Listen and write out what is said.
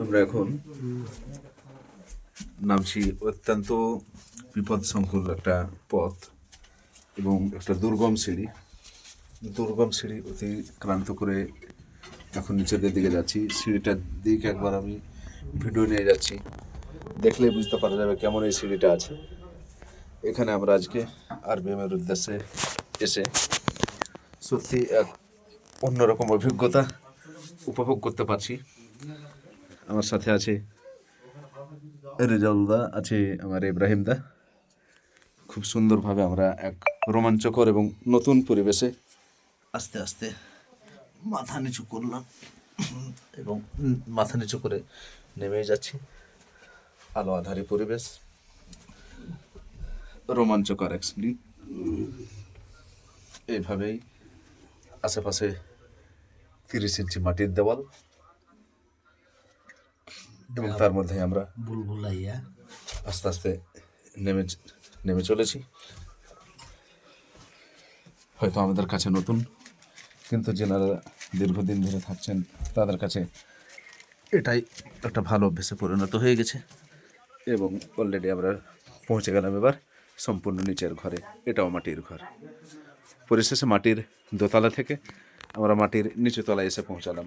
আমরা এখন নামছি অত্যন্ত বিপদসংকুল একটা পথ এবং একটা দুর্গম সিঁড়ি অতিক্রান্ত করে এখন নিচের দিকে যাচ্ছি। সিঁড়িটার দিক একবার আমি ভিডিও নিয়ে যাচ্ছি, দেখলেই বুঝতে পারা যাবে কেমন এই সিঁড়িটা আছে। এখানে আমরা আজকে আরবিএমের উদ্দেশ্যে এসে সত্যি এক অন্যরকম অভিজ্ঞতা উপভোগ করতে পারছি। আমার সাথে আছে রেজাউলদা, আছে আমার ইব্রাহিম দা। খুব সুন্দরভাবে আমরা এক রোমাঞ্চকর এবং নতুন পরিবেশে আস্তে আস্তে মাথা নিচু করলাম এবং মাথা নিচু করে নেমে যাচ্ছি। আলো আধারি পরিবেশ, রোমাঞ্চকর অ্যাকচুয়ালি। এইভাবেই আশেপাশে 30 ইঞ্চি মাটির দেওয়াল এবং তার মধ্যে আমরা বুলবুলাইয়া আস্তে আস্তে নেমে চলেছি। হয়তো আমাদের কাছে নতুন, কিন্তু যারা দীর্ঘদিন ধরে থাকছেন তাদের কাছে এটাই একটা ভালো অভ্যেসে পরিণত হয়ে গেছে। এবং অলরেডি আমরা পৌঁছে গেলাম এবার সম্পূর্ণ নিচের ঘরে। এটাও মাটির ঘর। পরিশেষে মাটির দোতলা থেকে আমরা মাটির নিচু তলায় এসে পৌঁছালাম।